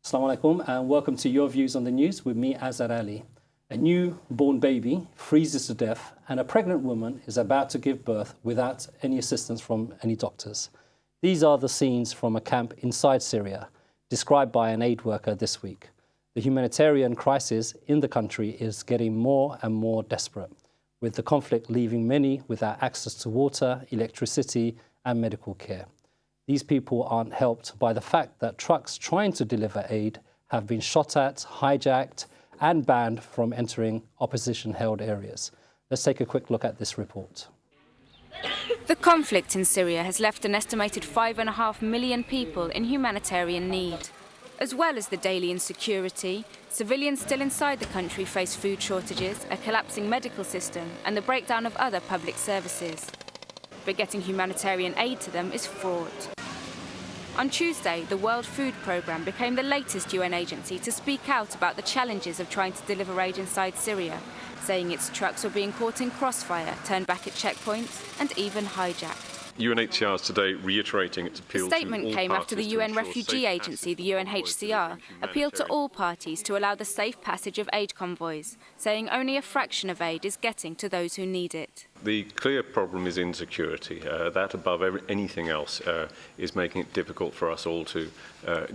Assalamu alaikum and welcome to Your Views on the News with me, Azhar Ali. A newborn baby freezes to death and a pregnant woman is about to give birth without any assistance from any doctors. These are the scenes from a camp inside Syria, described by an aid worker this week. The humanitarian crisis in the country is getting more and more desperate, with the conflict leaving many without access to water, electricity and medical care. These people aren't helped by the fact that trucks trying to deliver aid have been shot at, hijacked and banned from entering opposition-held areas. Let's take a quick look at this report. The conflict in Syria has left an estimated 5.5 million people in humanitarian need. As well as the daily insecurity, civilians still inside the country face food shortages, a collapsing medical system and the breakdown of other public services. But getting humanitarian aid to them is fraught. On Tuesday, the World Food Programme became the latest UN agency to speak out about the challenges of trying to deliver aid inside Syria, saying its trucks were being caught in crossfire, turned back at checkpoints and even hijacked. UNHCR is today reiterating its appeal. The statement came after the UN refugee agency, the UNHCR, appealed to all parties to allow the safe passage of aid convoys, saying only a fraction of aid is getting to those who need it. The clear problem is insecurity. That, above anything else, is making it difficult for us all to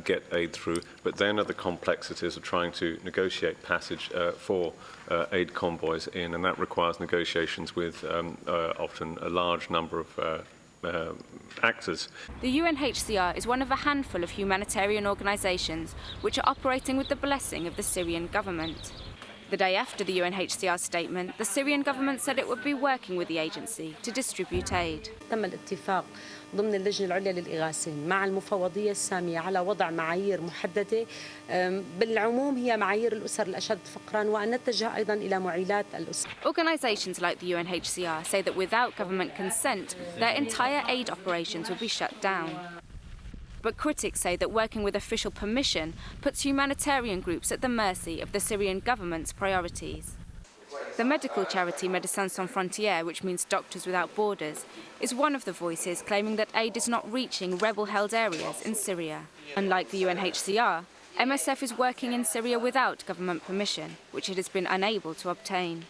get aid through. But then are the complexities of trying to negotiate passage for aid convoys in, and that requires negotiations with often a large number of actors. The UNHCR is one of a handful of humanitarian organisations which are operating with the blessing of the Syrian government. The day after the UNHCR statement, the Syrian government said it would be working with the agency to distribute aid. تم الاتفاق ضمن اللجنة العليا للإغاثة مع المفوضية السامية على وضع معايير محددة بالعموم هي معايير الأسر الأشد فقراً وأن نتجه أيضاً إلى معيلات الأسر. Organisations like the UNHCR say that without government consent, their entire aid operations would be shut down. But critics say that working with official permission puts humanitarian groups at the mercy of the Syrian government's priorities. The medical charity Médecins Sans Frontières, which means Doctors Without Borders, is one of the voices claiming that aid is not reaching rebel-held areas in Syria. Unlike the UNHCR, MSF is working in Syria without government permission, which it has been unable to obtain.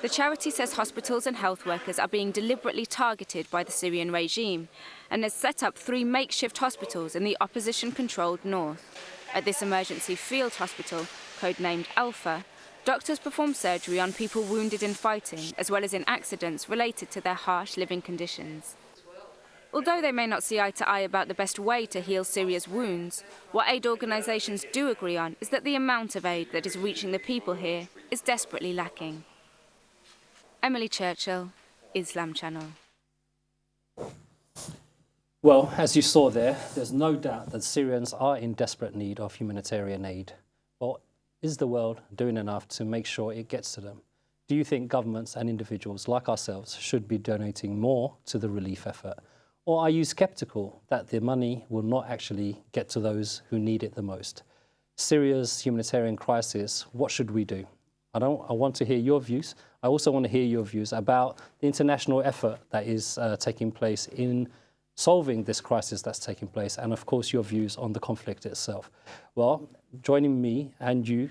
The charity says hospitals and health workers are being deliberately targeted by the Syrian regime and has set up 3 makeshift hospitals in the opposition-controlled north. At this emergency field hospital, codenamed Alpha, doctors perform surgery on people wounded in fighting, as well as in accidents related to their harsh living conditions. Although they may not see eye to eye about the best way to heal Syria's wounds, what aid organisations do agree on is that the amount of aid that is reaching the people here is desperately lacking. Emily Churchill, Islam Channel. Well, as you saw there, there's no doubt that Syrians are in desperate need of humanitarian aid. Well, is the world doing enough to make sure it gets to them? Do you think governments and individuals like ourselves should be donating more to the relief effort? Or are you sceptical that the money will not actually get to those who need it the most? Syria's humanitarian crisis, what should we do? I want to hear your views. I also want to hear your views about the international effort that is taking place in solving this crisis that's taking place, and of course your views on the conflict itself. Well, joining me and you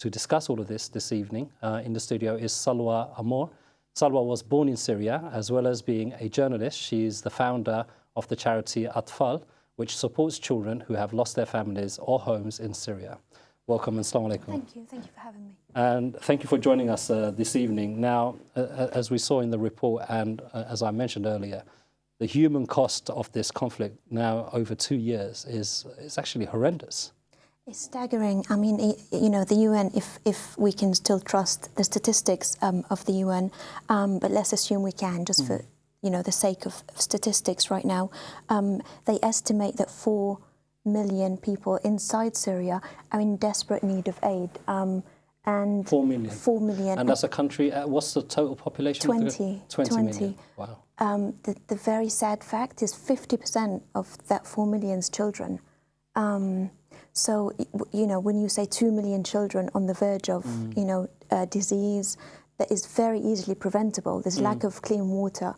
to discuss all of this evening in the studio is Salwa Amor. Salwa was born in Syria, as well as being a journalist. She is the founder of the charity Atfal, which supports children who have lost their families or homes in Syria. Welcome and assalamu alaikum. Thank you for having me. And thank you for joining us this evening. Now, as we saw in the report and as I mentioned earlier, the human cost of this conflict now over 2 years is actually horrendous. It's staggering. I mean, you know, the UN, if we can still trust the statistics of the UN, but let's assume we can, just for, you know, the sake of statistics right now, they estimate that 4 million people inside Syria are in desperate need of aid. And 4 million. 4 million. And that's a country, what's the total population? 20 million. Wow. The very sad fact is 50% of that 4 million's children. So, you know, when you say 2 million children on the verge of, you know, disease that is very easily preventable, there's lack of clean water.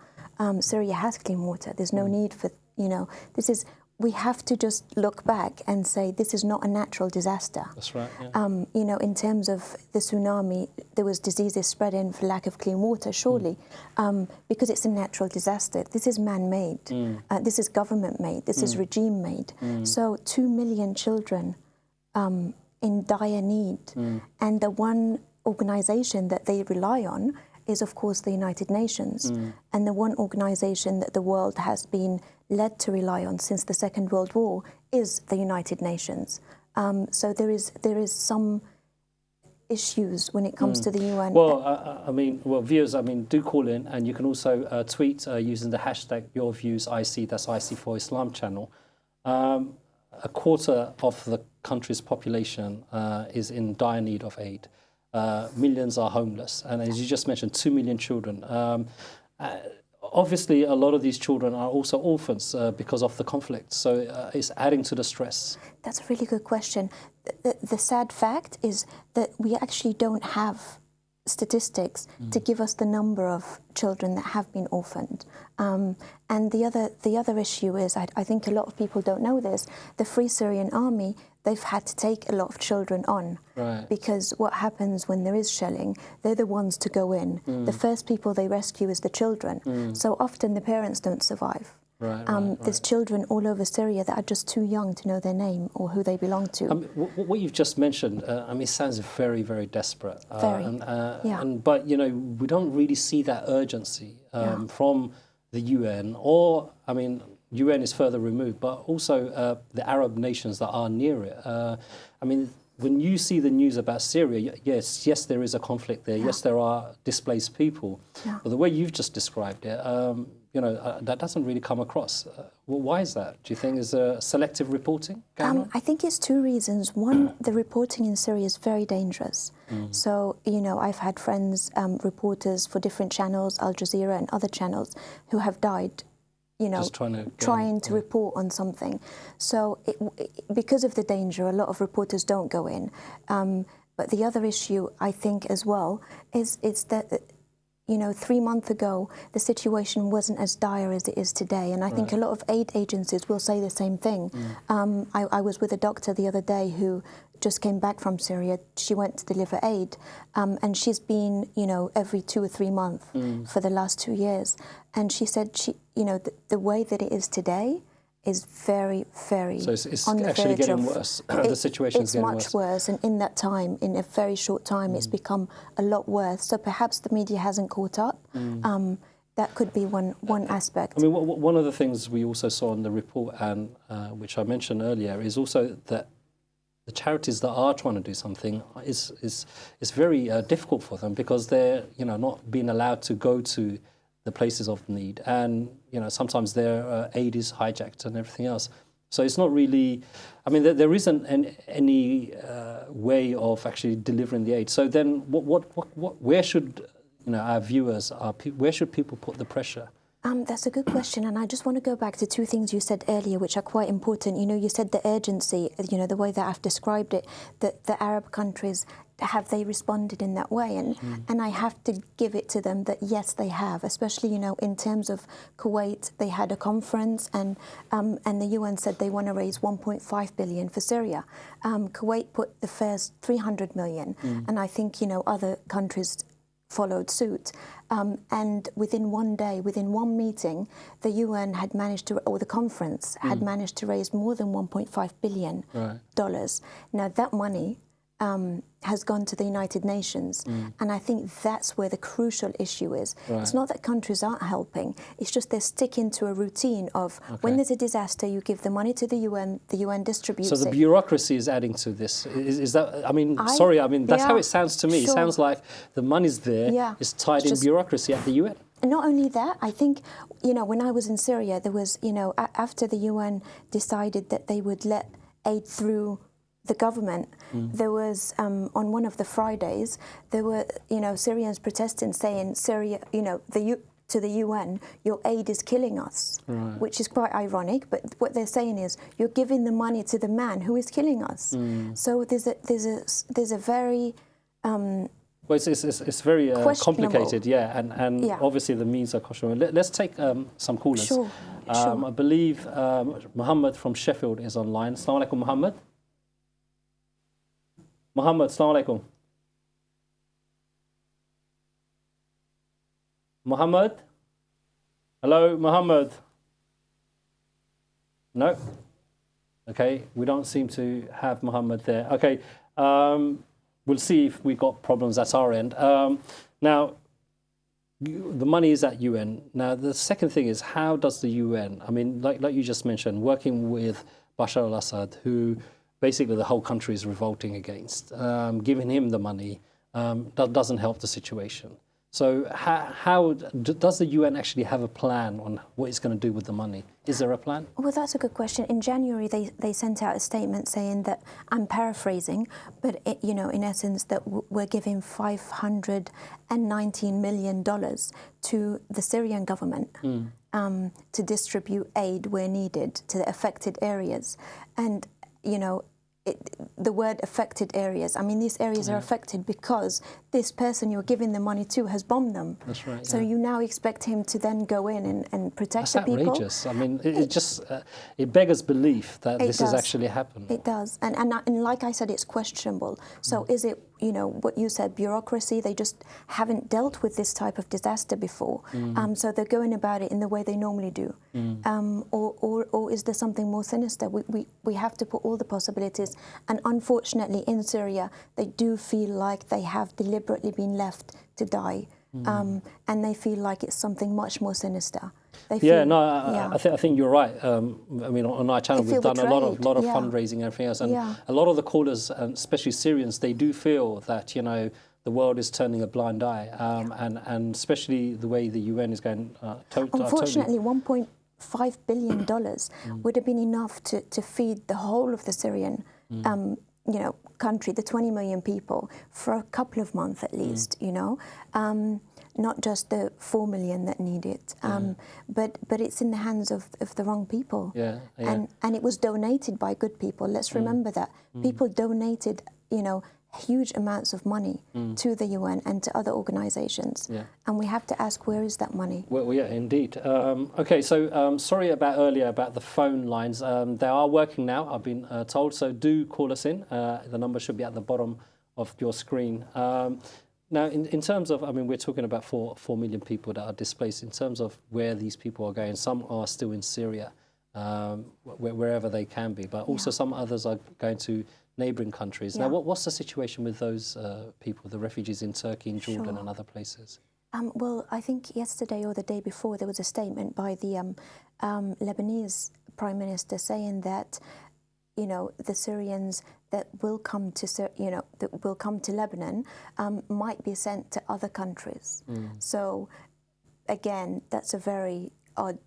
Syria has clean water. There's no need for, you know, this is we have to just look back and say this is not a natural disaster. That's right. Yeah. You know, in terms of the tsunami, there was diseases spreading for lack of clean water, surely, because it's a natural disaster. This is man-made. This is government-made. This is regime-made. So 2 million children in dire need, and the one organisation that they rely on is, of course, the United Nations, and the one organisation that the world has been led to rely on since the Second World War is the United Nations. So there is some issues when it comes to the UN. Well, I mean, viewers, I mean, do call in, and you can also tweet using the hashtag YourViewsIC, that's IC for Islam channel. A quarter of the country's population is in dire need of aid. Millions are homeless, and as you just mentioned, 2 million children. Obviously, a lot of these children are also orphans because of the conflict, so it's adding to the stress. That's a really good question. The sad fact is that we actually don't have statistics to give us the number of children that have been orphaned. And the other issue is, I think a lot of people don't know this, the Free Syrian Army, they've had to take a lot of children on. Right. Because what happens when there is shelling, they're the ones to go in. The first people they rescue is the children. So often the parents don't survive. There's children all over Syria that are just too young to know their name or who they belong to. What you've just mentioned, I mean, it sounds very, very desperate. Very, But, you know, we don't really see that urgency from the UN, or, I mean, UN is further removed, but also the Arab nations that are near it. I mean, when you see the news about Syria, yes, there is a conflict there. Yes, there are displaced people. But the way you've just described it, you know, that doesn't really come across. Well, why is that? Do you think is selective reporting going on? I think it's two reasons. One, the reporting in Syria is very dangerous. So, you know, I've had friends, reporters for different channels, Al Jazeera and other channels, who have died, you know, trying to report on something. So because of the danger, a lot of reporters don't go in. But the other issue, I think, as well, is that, you know, 3 months ago, the situation wasn't as dire as it is today. And I think a lot of aid agencies will say the same thing. I was with a doctor the other day who just came back from Syria. She went to deliver aid, and she's been, you know, every 2 or 3 months for the last 2 years. And she said, you know, the way that it is today is very, very so it's on the actually verge getting of, worse. The situation is getting worse. It's much worse, and in that time, in a very short time, it's become a lot worse. So perhaps the media hasn't caught up. That could be one aspect. I mean, one of the things we also saw in the report, and which I mentioned earlier, is also that the charities that are trying to do something is very difficult for them, because they're, you know, not being allowed to go to the places of need, and, you know, sometimes their aid is hijacked and everything else. So it's not really, I mean, there isn't any way of actually delivering the aid. So then, where should, you know, our viewers, where should people put the pressure? That's a good question, and I just want to go back to two things you said earlier, which are quite important. You know, you said the urgency, you know, the way that I've described it, that the Arab countries, have they responded in that way? And I have to give it to them that yes, they have, especially, you know, in terms of Kuwait. They had a conference, and the UN said they want to raise 1.5 billion for Syria. Kuwait put the first 300 million, and I think, you know, other countries followed suit. And within one day, within one meeting, the UN had managed to, or the conference had managed to raise more than $1.5 billion. Now that money has gone to the United Nations, and I think that's where the crucial issue is. It's not that countries aren't helping, it's just they're sticking to a routine of when there's a disaster, you give the money to the UN distributes it. So the bureaucracy is adding to this. Is that, I mean, sorry, I mean, that's how it sounds to me. It sounds like the money's there, it's tied in bureaucracy at the UN. Not only that, I think, you know, when I was in Syria, there was, you know, after the UN decided that they would let aid through the government, there was, on one of the Fridays, there were, you know, Syrians protesting, saying, Syria, you know, to the UN, your aid is killing us, which is quite ironic, but what they're saying is, you're giving the money to the man who is killing us. So there's a very... well, it's very complicated, and obviously the means are questionable. Let's take some callers. Sure. Sure. I believe Muhammad from Sheffield is online. Assalamu alaikum, Muhammad. Muhammad, assalamu alaikum. Muhammad? Hello, Muhammad? No? Okay, we don't seem to have Muhammad there. Okay, we'll see if we got problems at our end. Now, the money is at UN. Now, the second thing is, how does the UN, I mean, like you just mentioned, working with Bashar al-Assad, who basically the whole country is revolting against, giving him the money doesn't help the situation. So how does the UN actually have a plan on what it's going to do with the money? Is there a plan? Well, that's a good question. In January, they sent out a statement saying that, I'm paraphrasing, but you know, in essence, that we're giving $519 million to the Syrian government to distribute aid where needed to the affected areas. And, you know, the word affected areas, I mean, these areas are affected because this person you're giving the money to has bombed them. That's right. So you now expect him to then go in and protect the people. That's outrageous. I mean, it just it beggars belief that this has actually happened. It does, and like I said, it's questionable. So is it, you know, what you said, bureaucracy? They just haven't dealt with this type of disaster before, so they're going about it in the way they normally do. Or is there something more sinister? We have to put all the possibilities, and unfortunately in Syria they do feel like they have deliberately been left to die, and they feel like it's something much more sinister. I think you're right. I mean, on our channel we've done a lot of fundraising and everything else, and a lot of the callers, and especially Syrians, they do feel that, you know, the world is turning a blind eye, and especially the way the UN is going. Unfortunately, $1.5 billion would have been enough to feed the whole of the Syrian, you know, country, the 20 million people, for a couple of months at least. You know, not just the 4 million that need it, but it's in the hands of the wrong people. And it was donated by good people. Let's remember that people donated, you know, huge amounts of money to the UN and to other organisations, and we have to ask, where is that money? Well, yeah, indeed. Okay, so sorry about earlier about the phone lines. They are working now, I've been told, so do call us in. The number should be at the bottom of your screen. Now, in terms of, I mean, we're talking about 4 million people that are displaced. In terms of where these people are going, some are still in Syria, wherever they can be, but also some others are going to neighbouring countries. Now, what's the situation with those people, the refugees in Turkey, in Jordan and other places? Well, I think yesterday or the day before there was a statement by the Lebanese Prime Minister saying that, you know, the Syrians that will come to, you know, that will come to Lebanon might be sent to other countries. So, again, that's a very odd.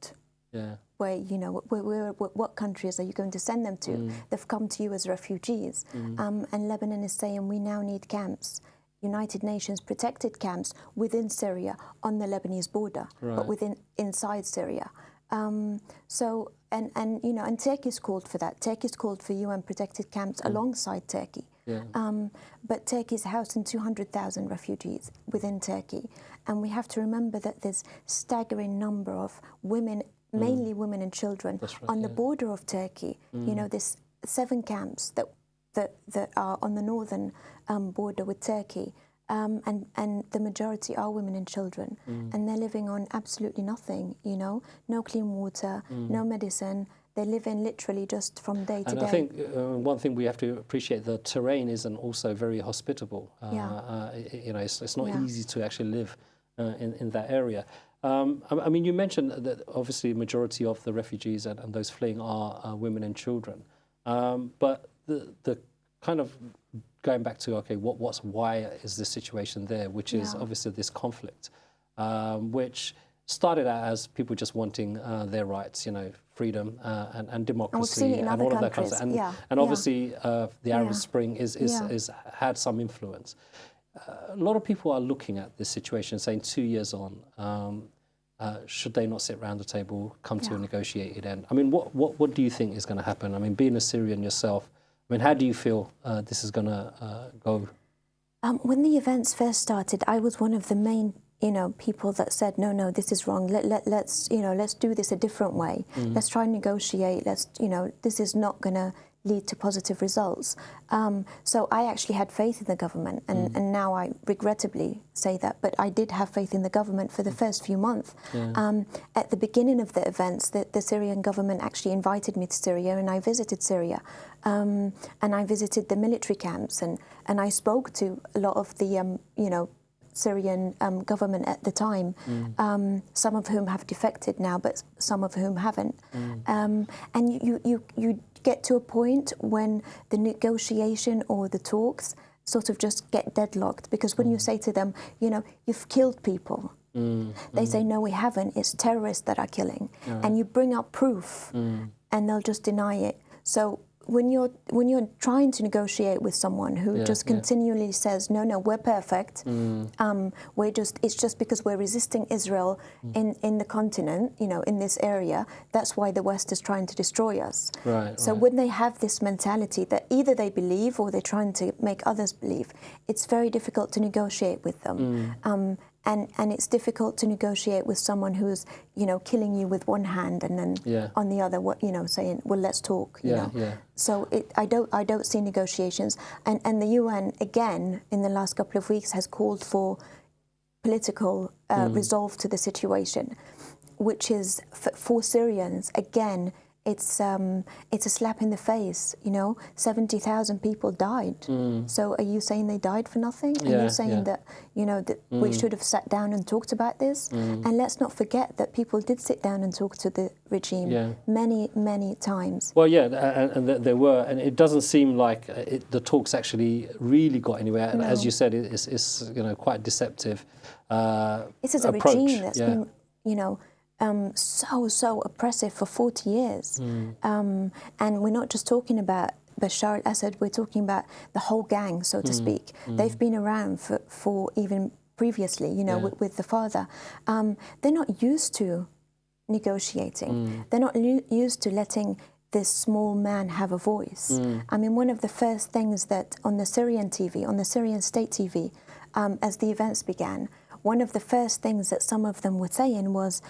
Where, you know, what countries are you going to send them to? They've come to you as refugees. And Lebanon is saying we now need camps, United Nations protected camps within Syria on the Lebanese border, but inside Syria. So, and you know, and Turkey's called for that. Turkey's called for UN protected camps alongside Turkey. But Turkey's housing 200,000 refugees within Turkey. And we have to remember that there's staggering number of women, mainly women and children, on the border of Turkey. You know, there's 7 camps that are on the northern border with Turkey, and the majority are women and children, and they're living on absolutely nothing. You know, no clean water, no medicine. They're living literally just from day to day. And I think one thing we have to appreciate, the terrain isn't also very hospitable. You know, it's not easy to actually live in that area. I mean, you mentioned that obviously the majority of the refugees and those fleeing are women and children. But the kind of going back to, okay, why is this situation there, which is obviously this conflict, which started out as people just wanting their rights, you know, freedom and democracy and all of that kind of stuff. And obviously the Arab Spring is had some influence. A lot of people are looking at this situation saying 2 years on, should they not sit around the table, come to a negotiated end? I mean, what do you think is going to happen? I mean, being a Syrian yourself, I mean, how do you feel this is going to go? When the events first started, I was one of the main people that said, no, this is wrong. Let's do this a different way. Let's try and negotiate. This is not going to lead to positive results. So I actually had faith in the government, and now I regrettably say that, but I did have faith in the government for the first few months. At the beginning of the events, the Syrian government actually invited me to Syria, and I visited Syria. And I visited the military camps, and I spoke to a lot of the, Syrian government at the time, some of whom have defected now, but some of whom haven't. And you get to a point when the negotiation or the talks sort of just get deadlocked, because when you say to them, you've killed people, they say, no, we haven't, it's terrorists that are killing. And you bring up proof and they'll just deny it. So when you're trying to negotiate with someone who just continually says, no, we're perfect, it's just because we're resisting Israel in the continent, in this area, that's why the West is trying to destroy us. So when they have this mentality that either they believe or they're trying to make others believe, it's very difficult to negotiate with them. And it's difficult to negotiate with someone who's, killing you with one hand and then on the other, saying, well, let's talk, So I don't see negotiations. And the UN, again, in the last couple of weeks, has called for political resolve to the situation, which is, for Syrians, again, it's a slap in the face, 70,000 people died. So are you saying they died for nothing? Are you saying that, that we should have sat down and talked about this? And let's not forget that people did sit down and talk to the regime many, many times. Well, and there were, and it doesn't seem like the talks actually really got anywhere. And as you said, it's quite deceptive This is a approach. regime that's been, so oppressive for 40 years. And we're not just talking about Bashar al-Assad, we're talking about the whole gang, so to speak. They've been around for even previously, with the father. They're not used to negotiating. They're not used to letting this small man have a voice. I mean, one of the first things that on the Syrian TV, on the Syrian state TV, as the events began, one of the first things that some of them were saying was,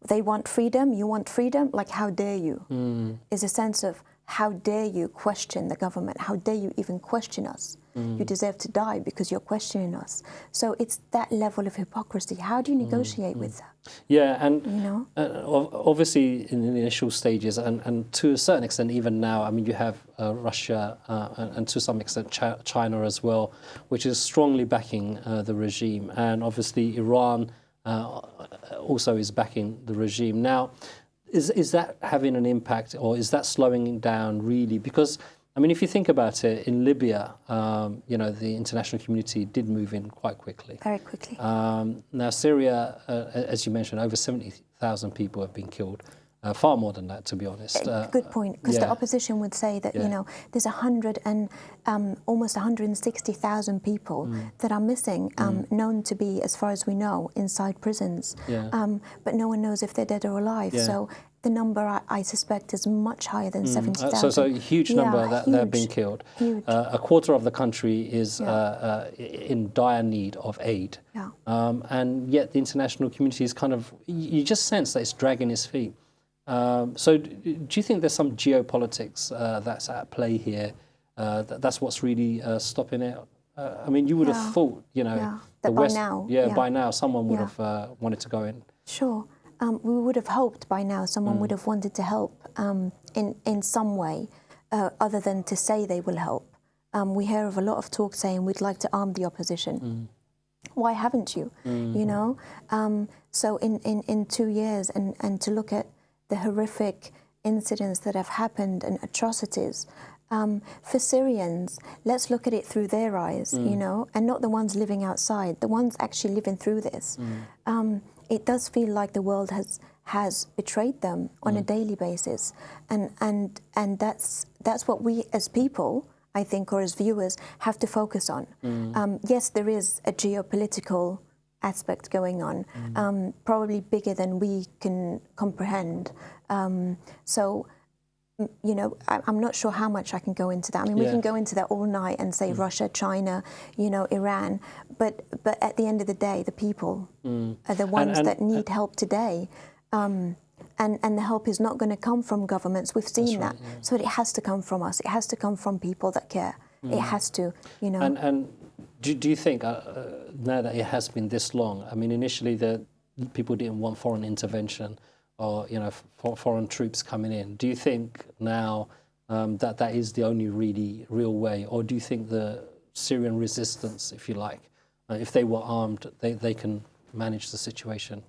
they want freedom, you want freedom, like, how dare you? Is a sense of, how dare you question the government? How dare you even question us? You deserve to die because you're questioning us. So it's that level of hypocrisy. How do you negotiate with that? Yeah, and obviously in the initial stages, and to a certain extent even now, I mean, you have Russia and to some extent China as well, which is strongly backing the regime. And obviously Iran also is backing the regime. Now, is that having an impact, or is that slowing down really? Because, I mean, if you think about it, in Libya, the international community did move in quite quickly. Very quickly. Now, Syria, as you mentioned, over 70,000 people have been killed. Far more than that, to be honest. Good point, because the opposition would say that, there's almost 160,000 people that are missing, known to be, as far as we know, inside prisons. But no one knows if they're dead or alive. So the number, I suspect, is much higher than 70,000. So a huge number that have been killed. Huge. A quarter of the country is in dire need of aid. And yet the international community is kind of, you just sense that it's dragging its feet. So do you think there's some geopolitics that's at play here? That's what's really stopping it? I mean, you would have thought, that the by West, now, by now someone would have wanted to go in. Sure. We would have hoped by now someone would have wanted to help in some way, other than to say they will help. We hear of a lot of talk saying we'd like to arm the opposition. Why haven't you? So in 2 years, and to look at the horrific incidents that have happened and atrocities, for Syrians, let's look at it through their eyes, and not the ones living outside, the ones actually living through this. It does feel like the world has betrayed them on a daily basis, and that's what we as people, I think, or as viewers, have to focus on. Yes, there is a geopolitical aspect going on, probably bigger than we can comprehend. So you know, I'm not sure how much I can go into that. I mean, we can go into that all night and say Russia, China, you know, Iran, but at the end of the day, the people are the ones that need help today. And the help is not going to come from governments. We've seen that. Right, so it has to come from us. It has to come from people that care. It has to, you know. And do you think, now that it has been this long, I mean, initially the people didn't want foreign intervention or, you know, foreign troops coming in. Do you think now that is the only really real way? Or do you think the Syrian resistance, if you like, if they were armed, they can manage the situation?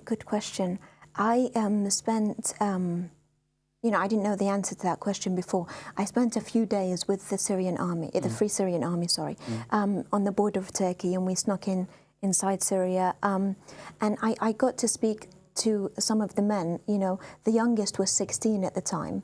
Good question. I spent, you know, I didn't know the answer to that question before. I spent a few days with the Syrian army, the Free Syrian Army, sorry, on the border of Turkey, and we snuck inside Syria. And I got to speak to some of the men. You know, the youngest was 16 at the time.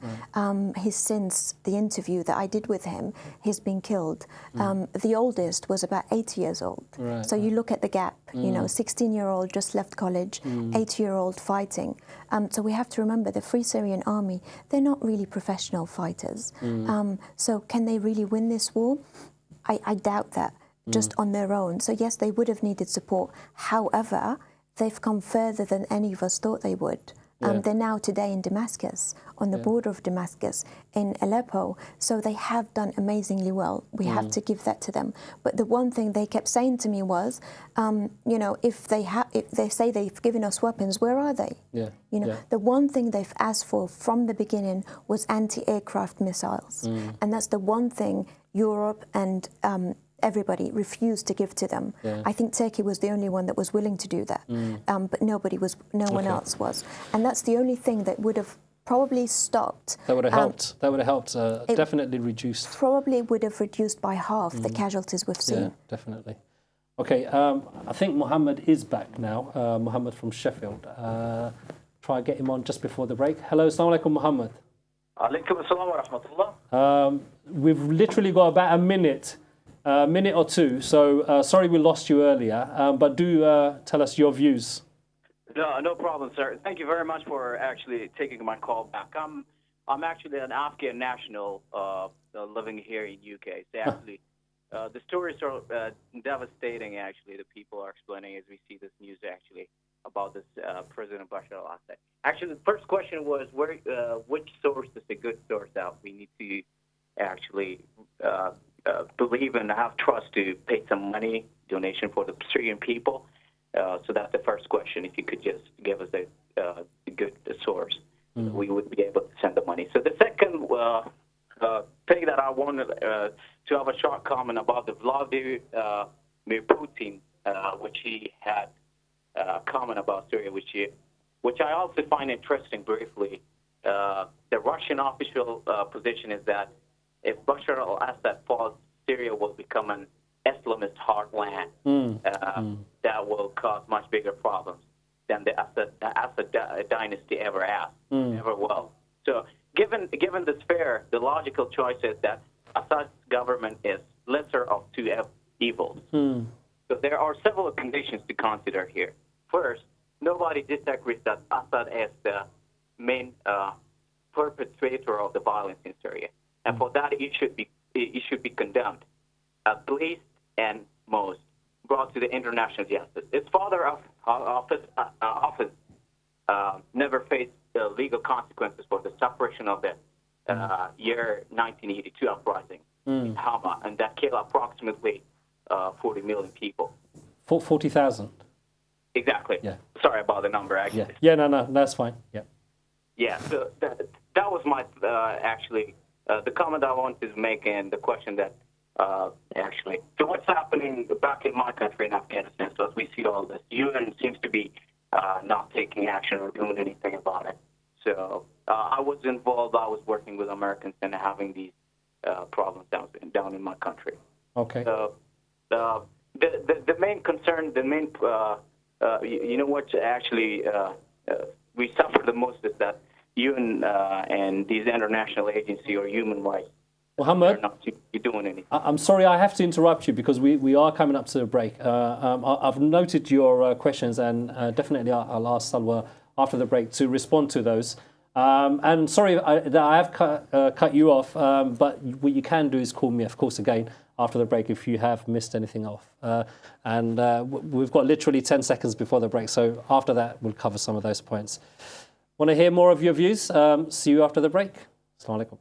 He's since the interview that I did with him, he's been killed. The oldest was about 8 years old. Right. So you look at the gap, you know, 16-year-old just left college, 8-year-old fighting. So we have to remember the Free Syrian Army, they're not really professional fighters. So can they really win this war? I doubt that, just on their own. So yes, they would have needed support. However, they've come further than any of us thought they would. They're now today in Damascus, on the border of Damascus, in Aleppo. So they have done amazingly well. We have to give that to them. But the one thing they kept saying to me was, you know, if they say they've given us weapons, where are they? You know, the one thing they've asked for from the beginning was anti-aircraft missiles. And that's the one thing Europe and everybody refused to give to them. I think Turkey was the only one that was willing to do that, but no one else was. And that's the only thing that would have probably stopped. That would have helped. That would have helped. Definitely reduced. Probably would have reduced by half the casualties we've seen. Yeah, definitely. Okay, I think Mohammed is back now. Mohammed from Sheffield. Try get him on just before the break. Hello, assalamu alaikum, Mohammed. Alaikum assalam wa rahmatullah. We've literally got about a minute or two, so sorry we lost you earlier, but do tell us your views. No problem, sir. Thank you very much for actually taking my call back. I'm actually an Afghan national living here in UK. So actually, the stories are devastating. Actually, the people are explaining as we see this news actually about this President Bashar al-Assad. Actually, the first question was which source is a good source that we need to actually believe and have trust to pay some money donation for the Syrian people. So that's the first question. If you could just give us a good source, we would be able to send the money. So the second thing that I wanted to have a short comment about the Vladimir Putin, which he had comment about Syria, which I also find interesting briefly. The Russian official position is that if Bashar al-Assad falls, Syria will become an Islamist heartland that will cause much bigger problems than the Assad dynasty ever has, ever will. So given this fear, the logical choice is that Assad's government is lesser of two evils. So there are several conditions to consider here. First, nobody disagrees that Assad is the main perpetrator of the violence in Syria. And for that, it should be condemned, at least and most, brought to the international justice. His father office never faced the legal consequences for the suppression of the year 1982 uprising in Hama, and that killed approximately 40 million people. 40,000? Exactly. Yeah. Sorry about the number, actually. Yeah, no, that's fine. Yeah. Yeah, so that was my, actually, the comment I wanted to make and the question that actually, so what's happening back in my country in Afghanistan? So as we see all this, UN seems to be not taking action or doing anything about it. So I was involved, I was working with Americans and having these problems down in my country. Okay. So the main concern, you know what actually we suffer the most is that UN and these international agencies or human rights Mohammed, are not doing anything. I'm sorry, I have to interrupt you because we are coming up to the break. I've noted your questions and definitely I'll ask Salwa after the break to respond to those. And sorry that I have cut you off, but what you can do is call me, of course, again after the break if you have missed anything off. We've got literally 10 seconds before the break, so after that we'll cover some of those points. Want to hear more of your views? See you after the break. Assalamu alaikum.